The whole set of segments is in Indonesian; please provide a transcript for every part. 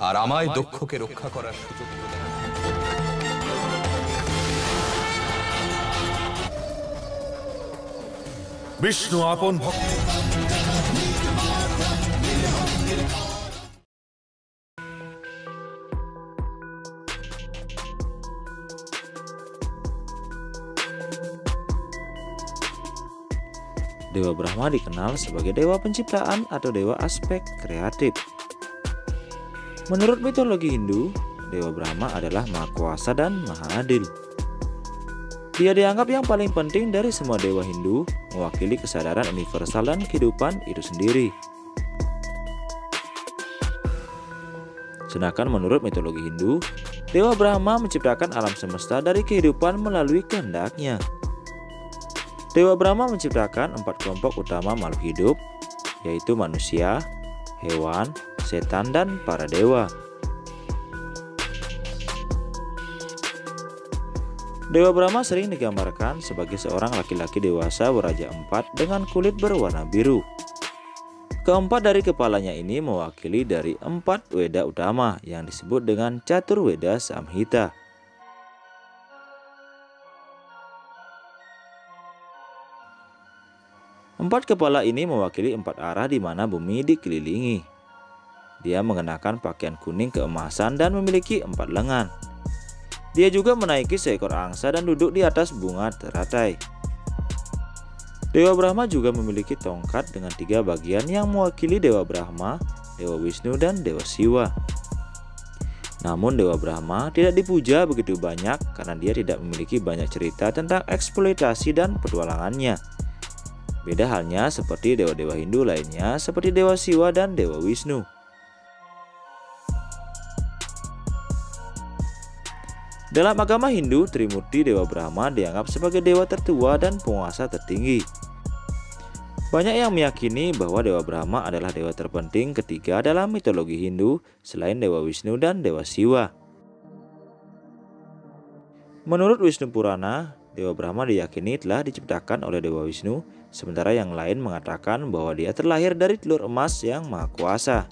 আর আমায় দক্ষকে রক্ষা করার সুযোগ প্রদান। বিষ্ণু আপন ভক্ত। Dewa Brahma dikenal sebagai dewa penciptaan atau dewa aspek kreatif. Menurut mitologi Hindu, Dewa Brahma adalah Maha Kuasa dan Maha Adil. Dia dianggap yang paling penting dari semua dewa Hindu, mewakili kesadaran universal dan kehidupan itu sendiri. Sedangkan menurut mitologi Hindu, Dewa Brahma menciptakan alam semesta dari kehidupan melalui kehendaknya. Dewa Brahma menciptakan 4 kelompok utama makhluk hidup, yaitu manusia, hewan, setan, dan para dewa. Dewa Brahma sering digambarkan sebagai seorang laki-laki dewasa beraja 4 dengan kulit berwarna biru. Keempat dari kepalanya ini mewakili dari 4 Weda utama yang disebut dengan Catur Weda Samhita. Empat kepala ini mewakili 4 arah di mana bumi dikelilingi. Dia mengenakan pakaian kuning keemasan dan memiliki 4 lengan. Dia juga menaiki seekor angsa dan duduk di atas bunga teratai. Dewa Brahma juga memiliki tongkat dengan 3 bagian yang mewakili Dewa Brahma, Dewa Wisnu, dan Dewa Siwa. Namun Dewa Brahma tidak dipuja begitu banyak karena dia tidak memiliki banyak cerita tentang eksploitasi dan petualangannya. Beda halnya seperti dewa-dewa Hindu lainnya seperti Dewa Siwa dan Dewa Wisnu. Dalam agama Hindu, Trimurti Dewa Brahma dianggap sebagai dewa tertua dan penguasa tertinggi. Banyak yang meyakini bahwa Dewa Brahma adalah dewa terpenting ketiga dalam mitologi Hindu selain Dewa Wisnu dan Dewa Siwa. Menurut Wisnu Purana, Dewa Brahma diyakini telah diciptakan oleh Dewa Wisnu, sementara yang lain mengatakan bahwa dia terlahir dari telur emas yang maha kuasa.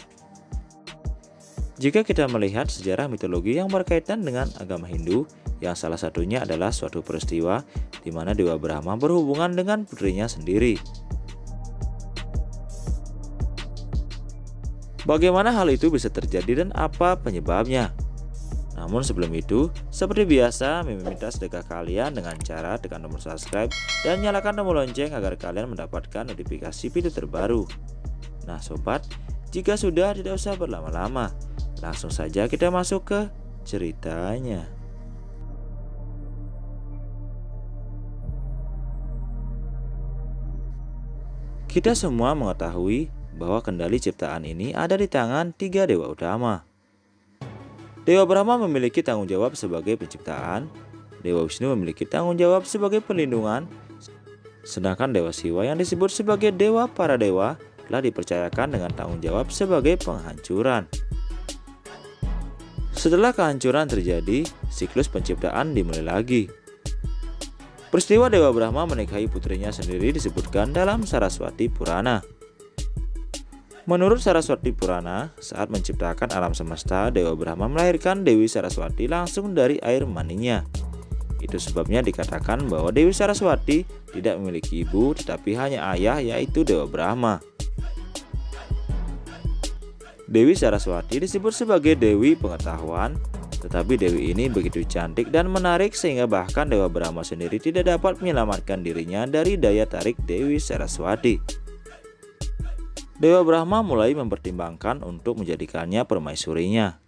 Jika kita melihat sejarah mitologi yang berkaitan dengan agama Hindu, yang salah satunya adalah suatu peristiwa di mana Dewa Brahma berhubungan dengan putrinya sendiri. Bagaimana hal itu bisa terjadi dan apa penyebabnya? Namun sebelum itu, seperti biasa, Mimin minta sedekah kalian dengan cara tekan tombol subscribe dan nyalakan tombol lonceng agar kalian mendapatkan notifikasi video terbaru. Nah sobat, jika sudah tidak usah berlama-lama, langsung saja kita masuk ke ceritanya. Kita semua mengetahui bahwa kendali ciptaan ini ada di tangan 3 dewa utama. Dewa Brahma memiliki tanggung jawab sebagai penciptaan, Dewa Wisnu memiliki tanggung jawab sebagai perlindungan, sedangkan Dewa Siwa yang disebut sebagai dewa para dewa telah dipercayakan dengan tanggung jawab sebagai penghancuran. Setelah kehancuran terjadi, siklus penciptaan dimulai lagi. Peristiwa Dewa Brahma menikahi putrinya sendiri disebutkan dalam Saraswati Purana. Menurut Saraswati Purana, saat menciptakan alam semesta, Dewa Brahma melahirkan Dewi Saraswati langsung dari air maninya. Itu sebabnya dikatakan bahwa Dewi Saraswati tidak memiliki ibu tetapi hanya ayah, yaitu Dewa Brahma. Dewi Saraswati disebut sebagai Dewi Pengetahuan, tetapi Dewi ini begitu cantik dan menarik sehingga bahkan Dewa Brahma sendiri tidak dapat menyelamatkan dirinya dari daya tarik Dewi Saraswati. Dewa Brahma mulai mempertimbangkan untuk menjadikannya permaisurinya.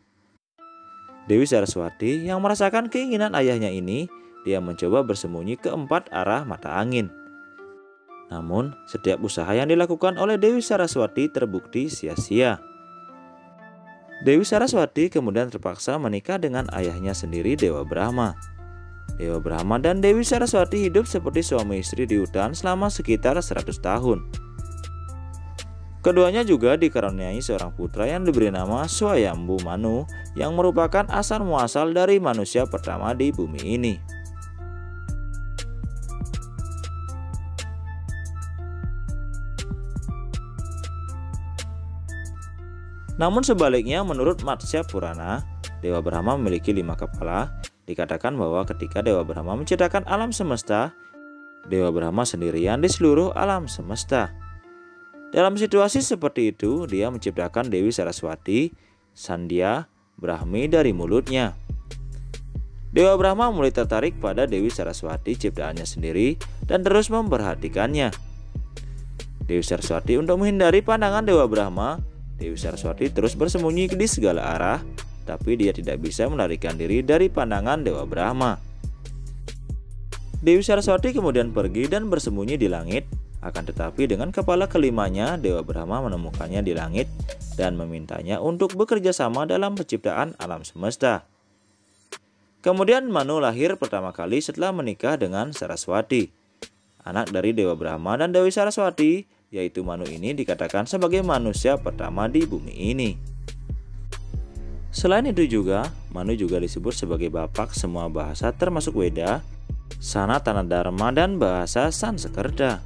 Dewi Saraswati yang merasakan keinginan ayahnya ini, dia mencoba bersembunyi ke 4 arah mata angin. Namun, setiap usaha yang dilakukan oleh Dewi Saraswati terbukti sia-sia. Dewi Saraswati kemudian terpaksa menikah dengan ayahnya sendiri, Dewa Brahma. Dewa Brahma dan Dewi Saraswati hidup seperti suami istri di hutan selama sekitar 100 tahun. Keduanya juga dikaruniai seorang putra yang diberi nama Swayambhu Manu yang merupakan asal muasal dari manusia pertama di bumi ini. Namun sebaliknya, menurut Matsya Purana, Dewa Brahma memiliki 5 kepala. Dikatakan bahwa ketika Dewa Brahma menciptakan alam semesta, Dewa Brahma sendirian di seluruh alam semesta. Dalam situasi seperti itu, dia menciptakan Dewi Saraswati, Sandhya, Brahmi dari mulutnya. Dewa Brahma mulai tertarik pada Dewi Saraswati ciptaannya sendiri dan terus memperhatikannya. Dewi Saraswati untuk menghindari pandangan Dewa Brahma, Dewi Saraswati terus bersembunyi di segala arah, tapi dia tidak bisa melarikan diri dari pandangan Dewa Brahma. Dewi Saraswati kemudian pergi dan bersembunyi di langit. Akan tetapi dengan kepala kelimanya, Dewa Brahma menemukannya di langit dan memintanya untuk bekerja sama dalam penciptaan alam semesta. Kemudian Manu lahir pertama kali setelah menikah dengan Saraswati. Anak dari Dewa Brahma dan Dewi Saraswati, yaitu Manu ini dikatakan sebagai manusia pertama di bumi ini. Selain itu juga, Manu juga disebut sebagai bapak semua bahasa termasuk Weda, Sanatana Dharma, dan bahasa Sanskerta.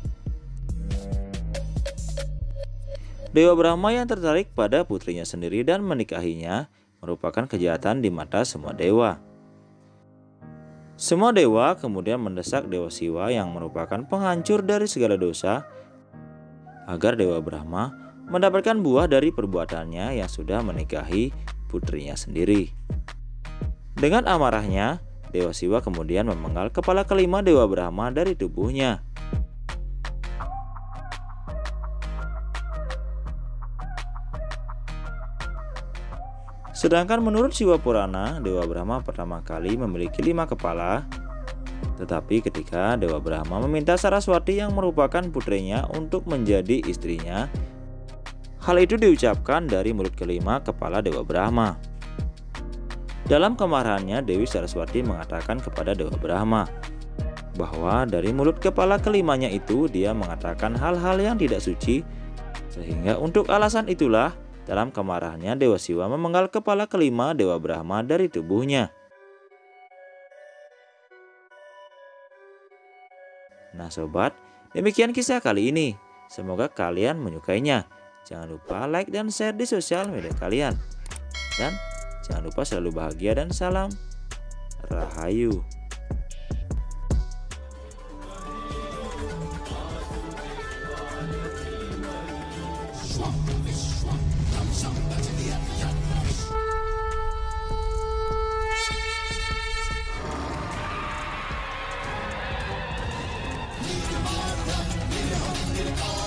Dewa Brahma yang tertarik pada putrinya sendiri dan menikahinya merupakan kejahatan di mata semua dewa. Semua dewa kemudian mendesak Dewa Siwa yang merupakan penghancur dari segala dosa agar Dewa Brahma mendapatkan buah dari perbuatannya yang sudah menikahi putrinya sendiri. Dengan amarahnya, Dewa Siwa kemudian memenggal kepala kelima Dewa Brahma dari tubuhnya. Sedangkan menurut Siwa Purana, Dewa Brahma pertama kali memiliki 5 kepala. Tetapi ketika Dewa Brahma meminta Saraswati yang merupakan putrinya untuk menjadi istrinya, hal itu diucapkan dari mulut kelima kepala Dewa Brahma. Dalam kemarahannya, Dewi Saraswati mengatakan kepada Dewa Brahma bahwa dari mulut kepala kelimanya itu dia mengatakan hal-hal yang tidak suci, sehingga untuk alasan itulah dalam kemarahannya Dewa Siwa memenggal kepala kelima Dewa Brahma dari tubuhnya. Nah sobat, demikian kisah kali ini. Semoga kalian menyukainya. Jangan lupa like dan share di sosial media kalian. Dan jangan lupa selalu bahagia dan salam Rahayu. Come on.